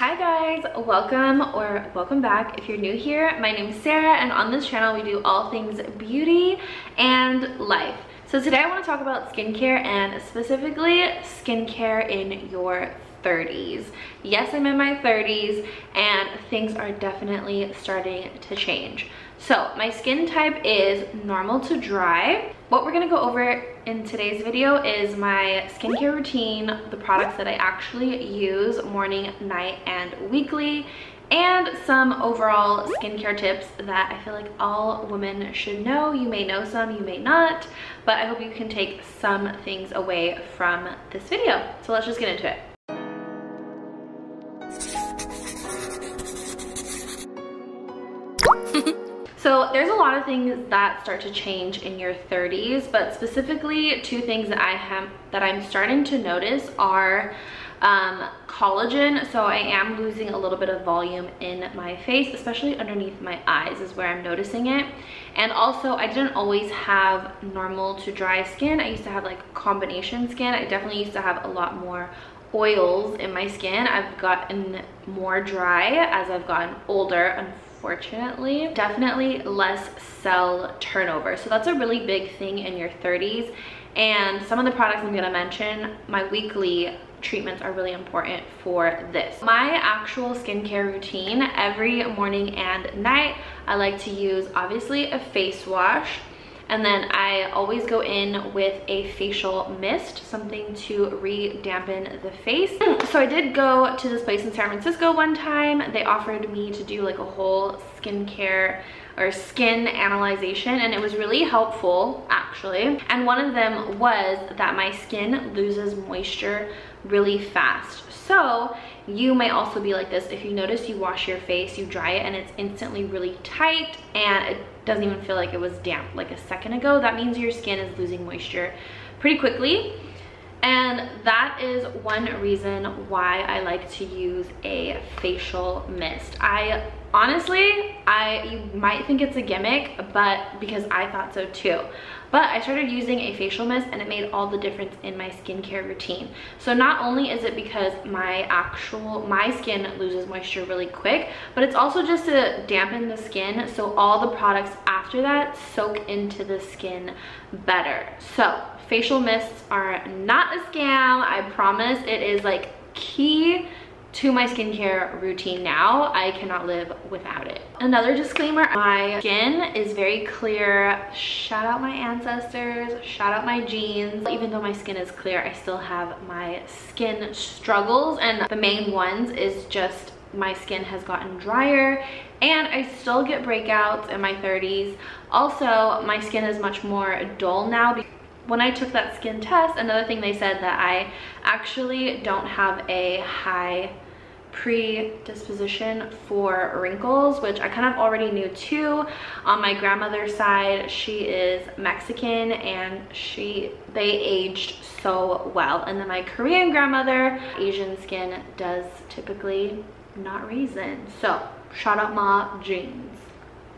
Hi guys, welcome back. If you're new here, my name is Sarah, and on this channel we do all things beauty and life. So today I want to talk about skincare, and specifically skincare in your 30s. Yes, I'm in my 30s and things are definitely starting to change. So my skin type is normal to dry. What we're gonna go over in today's video is my skincare routine, the products that I actually use morning, night, and weekly, and some overall skincare tips that I feel like all women should know. You may know some, you may not, but I hope you can take some things away from this video. So let's just get into it. So there's a lot of things that start to change in your 30s, but specifically two things that I'm starting to notice are collagen. So I am losing a little bit of volume in my face, especially underneath my eyes is where I'm noticing it. And also I didn't always have normal to dry skin. I used to have like combination skin. I definitely used to have a lot more oils in my skin. I've gotten more dry as I've gotten older, unfortunately. Definitely less cell turnover, so that's a really big thing in your 30s. And some of the products I'm gonna mention, my weekly treatments are really important for this. My actual skincare routine, every morning and night, I like to use obviously a face wash, and then I always go in with a facial mist, something to re-dampen the face. So I did go to this place in San Francisco one time. They offered me to do like a whole skincare or skin analyzation, and it was really helpful actually. And one of them was that my skin loses moisture really fast. So you may also be like this. If you notice, you wash your face, you dry it, and it's instantly really tight and it doesn't even feel like it was damp like a second ago. That means your skin is losing moisture pretty quickly. And that is one reason why I like to use a facial mist. You might think it's a gimmick, but because I thought so too. But I started using a facial mist and it made all the difference in my skincare routine. So not only is it because my skin loses moisture really quick, but it's also just to dampen the skin so all the products after that soak into the skin better. So facial mists are not a scam, I promise. It is like key to my skincare routine now. I cannot live without it. Another disclaimer, my skin is very clear. Shout out my ancestors, shout out my genes. Even though my skin is clear, I still have my skin struggles, and the main ones is just my skin has gotten drier and I still get breakouts in my 30s. Also, my skin is much more dull now. When I took that skin test, another thing they said that I actually don't have a high predisposition for wrinkles, which I kind of already knew too. On my grandmother's side, she is Mexican and they aged so well. And then my Korean grandmother, Asian skin does typically not reason. So shout out my genes.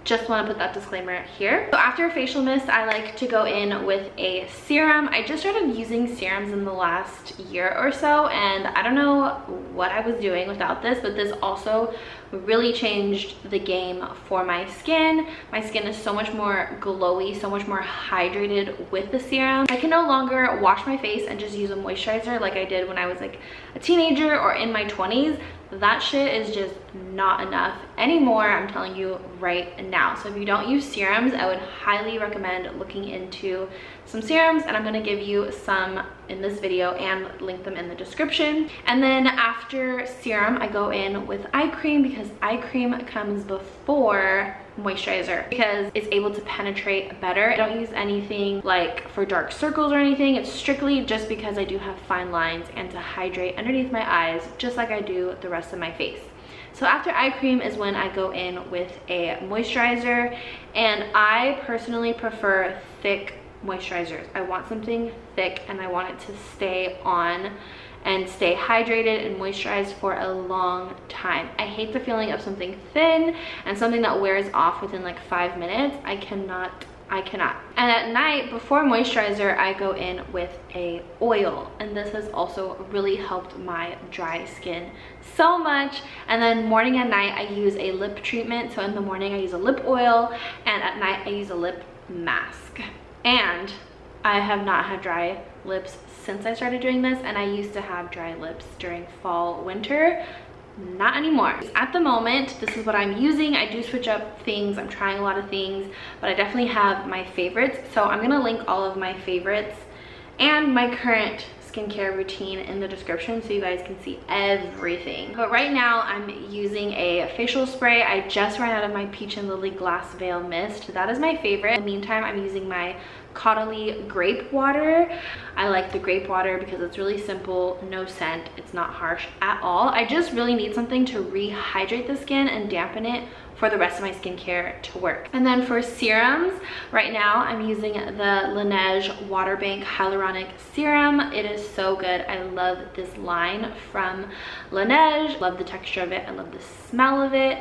Just want to put that disclaimer here. So after a facial mist, I like to go in with a serum. I just started using serums in the last year or so, and I don't know what I was doing without this, but this also really changed the game for my skin. My skin is so much more glowy, so much more hydrated with the serum. I can no longer wash my face and just use a moisturizer like I did when I was like a teenager or in my 20s. That shit is just not enough anymore, I'm telling you right now. So if you don't use serums, I would highly recommend looking into some serums, and I'm going to give you some in this video and link them in the description. And then after serum, I go in with eye cream, because eye cream comes before moisturizer because it's able to penetrate better. I don't use anything like for dark circles or anything. It's strictly just because I do have fine lines and to hydrate underneath my eyes just like I do the rest of my face. So after eye cream is when I go in with a moisturizer, and I personally prefer thick moisturizers. I want something thick and I want it to stay on and stay hydrated and moisturized for a long time. I hate the feeling of something thin and something that wears off within like 5 minutes. I cannot I cannot. And at night, before moisturizer, I go in with a oil, and this has also really helped my dry skin so much. And then morning and night, I use a lip treatment. So in the morning, I use a lip oil, and at night, I use a lip mask. And I have not had dry lips since I started doing this, and I used to have dry lips during fall, winter. Not anymore. At the moment, this is what I'm using. I do switch up things. I'm trying a lot of things, but I definitely have my favorites. So I'm gonna link all of my favorites and my current skincare routine in the description so you guys can see everything. But right now I'm using a facial spray. I just ran out of my Peach and Lily Glass Veil Mist. That is my favorite. In the meantime, I'm using my Caudalie grape water. I like the grape water because it's really simple, no scent, it's not harsh at all. I just really need something to rehydrate the skin and dampen it for the rest of my skincare to work. And then for serums, right now I'm using the Laneige Water Bank Hyaluronic Serum. It is so good. I love this line from Laneige. Love the texture of it. I love the smell of it.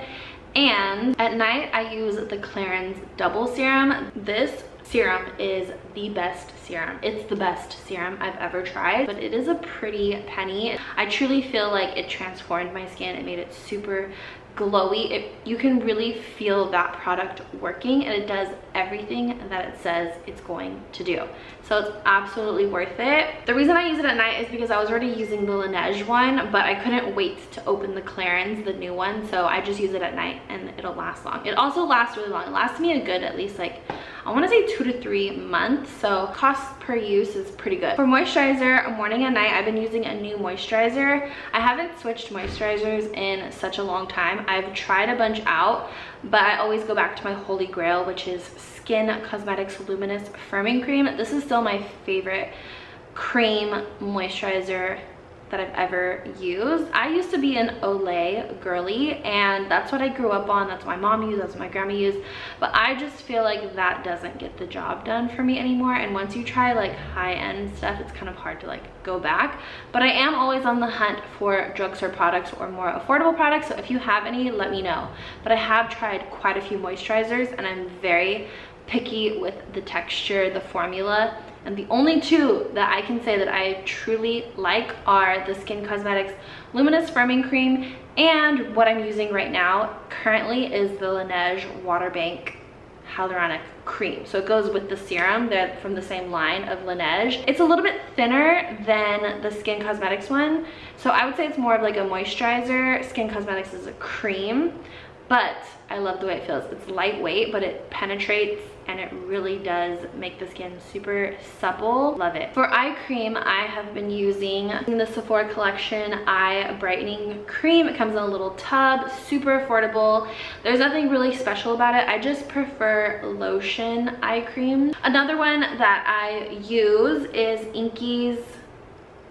And at night I use the Clarins Double Serum. This serum is the best serum. It's the best serum I've ever tried, but it is a pretty penny. I truly feel like it transformed my skin. It made it super glowy. You can really feel that product working, and it does everything that it says it's going to do. So it's absolutely worth it. The reason I use it at night is because I was already using the Laneige one, but I couldn't wait to open the Clarins, the new one, so I just use it at night and it'll last long. It also lasts really long. It lasts me a good, at least like, I want to say 2 to 3 months, so cost per use is pretty good. For moisturizer, morning and night, I've been using a new moisturizer. I haven't switched moisturizers in such a long time. I've tried a bunch out, but I always go back to my holy grail, which is Skin Cosmetics Luminous Firming Cream. This is still my favorite cream moisturizer that I've ever used. I used to be an Olay girly, and that's what I grew up on. That's what my mom used, that's what my grandma used, but I just feel like that doesn't get the job done for me anymore. And once you try like high-end stuff, it's kind of hard to like go back. But I am always on the hunt for drugstore products or more affordable products, so if you have any, let me know. But I have tried quite a few moisturizers, and I'm very picky with the texture, the formula, and the only two that I can say that I truly like are the Skin Cosmetics Luminous Firming Cream, and what I'm using right now currently is the Laneige Water Bank Hyaluronic Cream. So it goes with the serum. They're from the same line of Laneige. It's a little bit thinner than the Skin Cosmetics one, so I would say it's more of like a moisturizer. Skin Cosmetics is a cream, but I love the way it feels. It's lightweight, but it penetrates and it really does make the skin super supple. Love it. For eye cream, I have been using the Sephora Collection Eye Brightening Cream. It comes in a little tub, super affordable. There's nothing really special about it. I just prefer lotion eye cream. Another one that I use is Inky's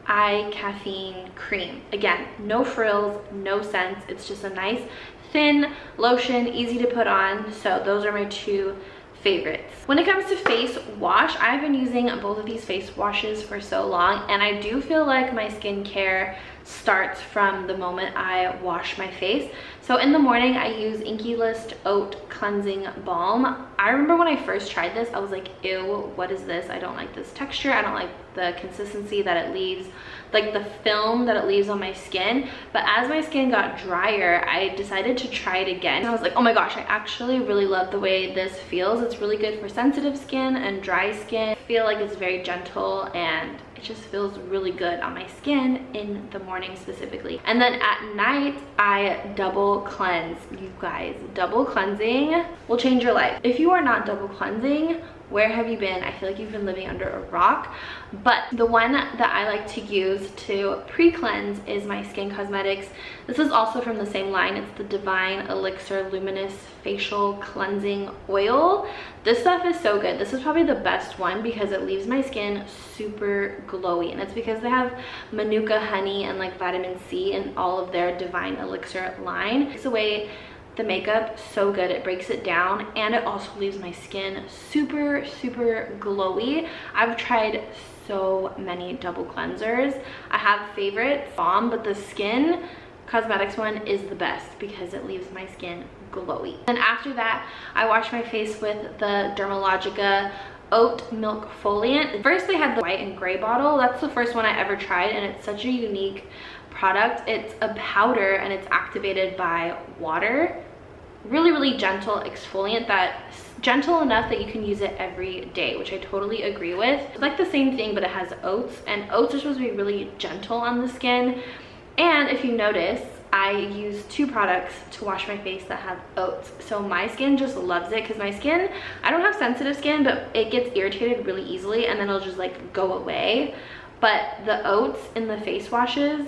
Eye Caffeine Cream. Again, no frills, no scents. It's just a nice thin lotion, easy to put on. So those are my two favorites. When it comes to face wash, I've been using both of these face washes for so long, and I do feel like my skincare starts from the moment I wash my face. So in the morning, I use Inkey List Oat Cleansing Balm. I remember when I first tried this, I was like, ew, what is this? I don't like this texture. I don't like the consistency that it leaves, like the film that it leaves on my skin. But as my skin got drier, I decided to try it again. And I was like, oh my gosh, I actually really love the way this feels. It's really good for sensitive skin and dry skin. I feel like it's very gentle, and it just feels really good on my skin in the morning specifically. And then at night, I double cleanse. You guys, double cleansing will change your life. If you are not double cleansing, where have you been? I feel like you've been living under a rock. But the one that I like to use to pre-cleanse is my Skin Cosmetics. This is also from the same line. It's the Divine Elixir Luminous Facial Cleansing Oil. This stuff is so good. This is probably the best one because it leaves my skin super glowy, and it's because they have manuka honey and like vitamin C in all of their Divine Elixir line. It takes away the makeup so good. It breaks it down, and it also leaves my skin super glowy. I've tried so many double cleansers. I have favorite balm, but the Skin Cosmetics one is the best because it leaves my skin glowy. And after that, I wash my face with the Dermalogica Oat Milk Foliant. First they had the white and gray bottle. That's the first one I ever tried, and it's such a unique product. It's a powder and it's activated by water. Really gentle exfoliant, that's gentle enough that you can use it every day, which I totally agree with. It's like the same thing, but it has oats, and oats are supposed to be really gentle on the skin. And if you notice, I use 2 products to wash my face that have oats. So my skin just loves it because my skin, I don't have sensitive skin, but it gets irritated really easily and then it'll just like go away. But the oats in the face washes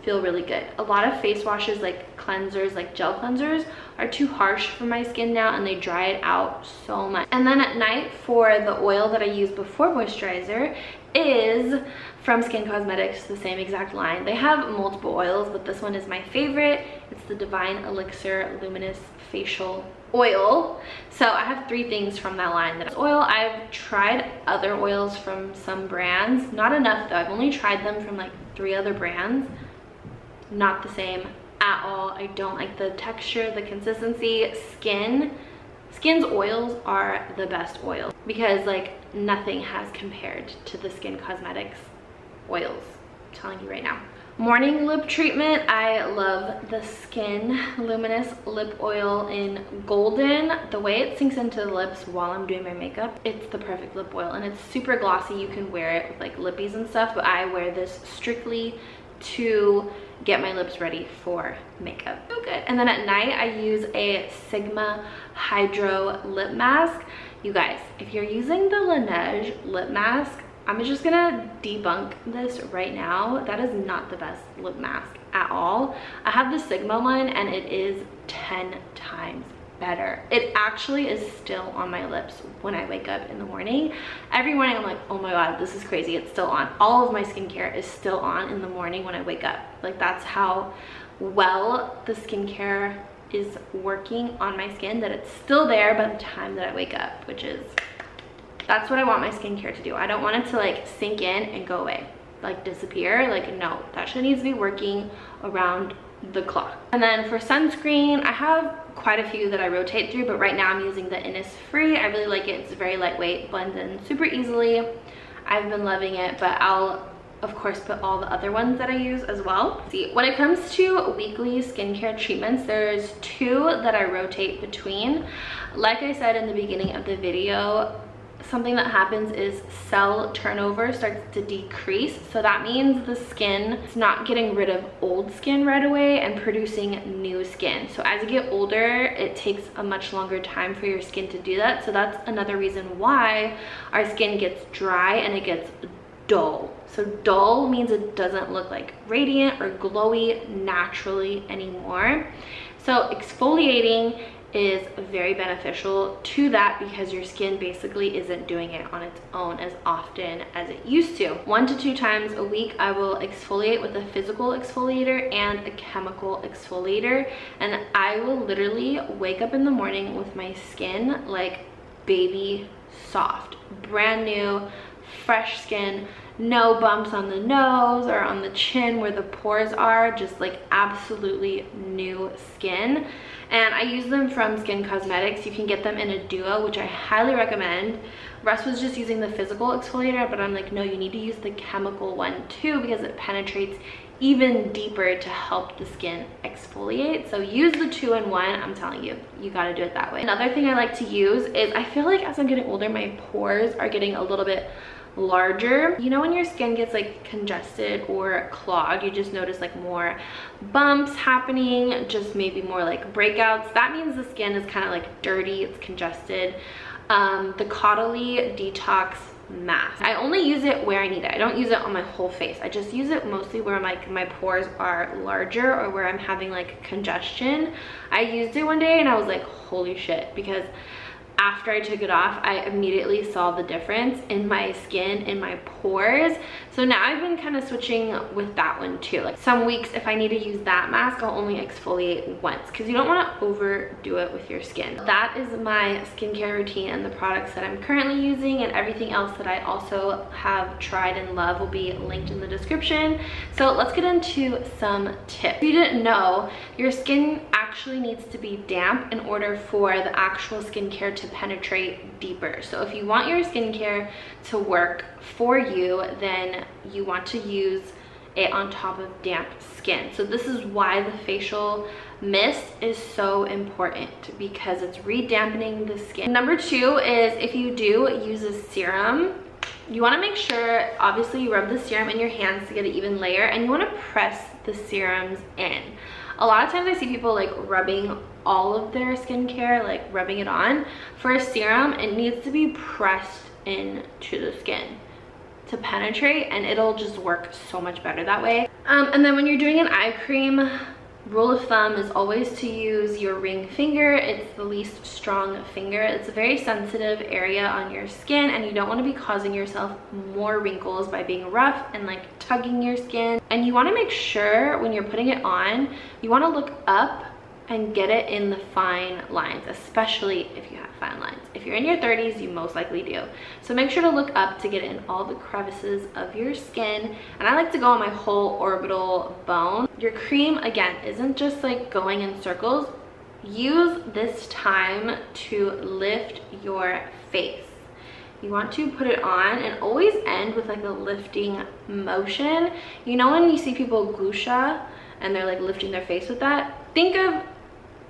feel really good. A lot of face washes, like cleansers, like gel cleansers, are too harsh for my skin now and they dry it out so much. And then at night, for the oil that I use before moisturizer is from Skin Cosmetics, the same exact line. They have multiple oils, but this one is my favorite. It's the Divine Elixir Luminous Facial Oil. So I have 3 things from that line. That oil, I've tried other oils from some brands, not enough though. I've only tried them from like 3 other brands. Not the same at all. I don't like the texture, the consistency. Skin's oils are the best oils because like nothing has compared to the Skin Cosmetics oils. I'm telling you right now. Morning lip treatment, I love the Skin Luminous Lip Oil in Golden. The way it sinks into the lips while I'm doing my makeup, it's the perfect lip oil, and it's super glossy. You can wear it with like lippies and stuff, but I wear this strictly to get my lips ready for makeup. So good. And then at night I use a Sigma Hydro lip mask. You guys, if you're using the Laneige lip mask, I'm just gonna debunk this right now. That is not the best lip mask at all. I have the Sigma one and it is 10 times better. It actually is still on my lips when I wake up in the morning. Every morning I'm like, oh my god, this is crazy, it's still on. All of my skincare is still on in the morning when I wake up. Like, that's how well the skincare is working on my skin, that it's still there by the time that I wake up, which is, that's what I want my skincare to do. I don't want it to like sink in and go away, like disappear. Like, no, that shit needs to be working around the clock. And then for sunscreen, I have quite a few that I rotate through, but right now I'm using the Innisfree. I really like it. It's very lightweight, blends in super easily. I've been loving it, but I'll of course put all the other ones that I use as well. See, when it comes to weekly skincare treatments, there's 2 that I rotate between. Like I said in the beginning of the video, something that happens is cell turnover starts to decrease. So that means the skin is not getting rid of old skin right away and producing new skin. So as you get older, it takes a much longer time for your skin to do that. So that's another reason why our skin gets dry and it gets dull. So dull means it doesn't look like radiant or glowy naturally anymore. So exfoliating is very beneficial to that because your skin basically isn't doing it on its own as often as it used to. 1 to 2 times a week I will exfoliate with a physical exfoliator and a chemical exfoliator, and I will literally wake up in the morning with my skin like baby soft, brand new, fresh skin, no bumps on the nose or on the chin where the pores are, just like absolutely new skin. And I use them from Skin Cosmetics. You can get them in a duo, which I highly recommend. Russ was just using the physical exfoliator, but I'm like, no, you need to use the chemical one too because it penetrates even deeper to help the skin exfoliate. So use the 2-in-1. I'm telling you, you gotta do it that way. Another thing I like to use is, I feel like as I'm getting older, my pores are getting a little bit larger. You know when your skin gets like congested or clogged, you just notice like more bumps happening, just maybe more like breakouts. That means the skin is kind of like dirty, it's congested. The Caudalie Detox Mask, I only use it where I need it. I don't use it on my whole face. I just use it mostly where my pores are larger or where I'm having like congestion. I used it one day and I was like, holy shit, because after I took it off, I immediately saw the difference in my skin, in my pores. So now I've been kind of switching with that one too. Like some weeks, if I need to use that mask, I'll only exfoliate once because you don't want to overdo it with your skin. That is my skincare routine, and the products that I'm currently using and everything else that I also have tried and love will be linked in the description. So let's get into some tips. If you didn't know, your skin actually needs to be damp in order for the actual skincare to penetrate deeper. So if you want your skincare to work for you, then you want to use it on top of damp skin. So this is why the facial mist is so important, because it's re-dampening the skin. Number 2 is, if you do use a serum, you want to make sure, obviously, you rub the serum in your hands to get an even layer, and you want to press the serums in. A lot of times I see people like rubbing all of their skincare, like rubbing it on. For a serum, it needs to be pressed into the skin to penetrate, and it'll just work so much better that way. And then when you're doing an eye cream, rule of thumb is always to use your ring finger. It's the least strong finger. It's a very sensitive area on your skin, and you don't want to be causing yourself more wrinkles by being rough and like tugging your skin. And you want to make sure when you're putting it on, you want to look up and get it in the fine lines, especially if you have fine lines. If you're in your 30s, you most likely do. So make sure to look up to get it in all the crevices of your skin. And I like to go on my whole orbital bone. Your cream, again, isn't just like going in circles. Use this time to lift your face. You want to put it on and always end with like a lifting motion. You know when you see people gusha and they're like lifting their face with that? Think of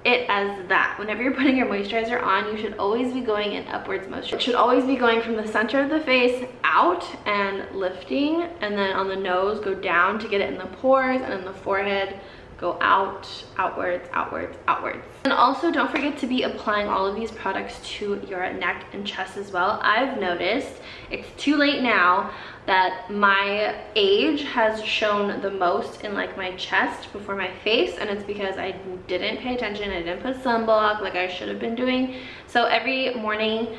it as that. Whenever you're putting your moisturizer on, you should always be going in upwards motion. It should always be going from the center of the face out and lifting, and then on the nose go down to get it in the pores, and in the forehead go out, outwards, outwards, outwards. And also don't forget to be applying all of these products to your neck and chest as well. I've noticed it's too late now that my age has shown the most in like my chest before my face, and it's because I didn't pay attention. I didn't put sunblock like I should have been doing. So every morning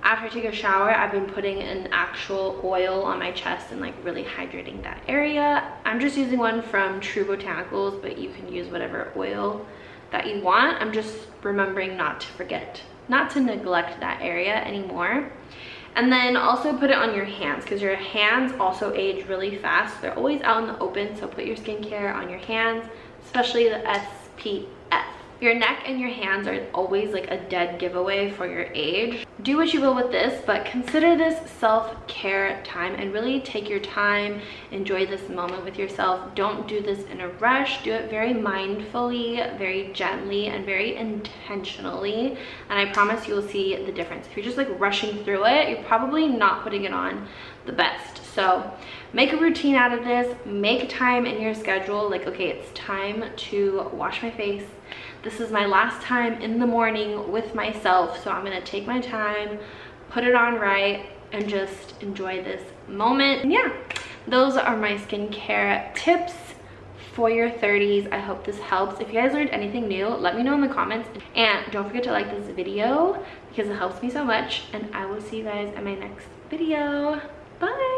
after I take a shower, I've been putting an actual oil on my chest and like really hydrating that area. I'm just using one from True Botanicals, but you can use whatever oil that you want. I'm just remembering not to forget, not to neglect that area anymore. And then also put it on your hands, because your hands also age really fast. They're always out in the open, so put your skincare on your hands, especially the SPF. Your neck and your hands are always like a dead giveaway for your age. Do what you will with this, but consider this self-care time and really take your time, enjoy this moment with yourself. Don't do this in a rush. Do it very mindfully, very gently, and very intentionally. And I promise you'll see the difference. If you're just like rushing through it, you're probably not putting it on the best. So make a routine out of this. Make time in your schedule. Like, okay, it's time to wash my face. This is my last time in the morning with myself, so I'm gonna take my time, put it on right, and just enjoy this moment. And yeah, those are my skincare tips for your 30s. I hope this helps. If you guys learned anything new, let me know in the comments. And don't forget to like this video because it helps me so much. And I will see you guys in my next video. Bye!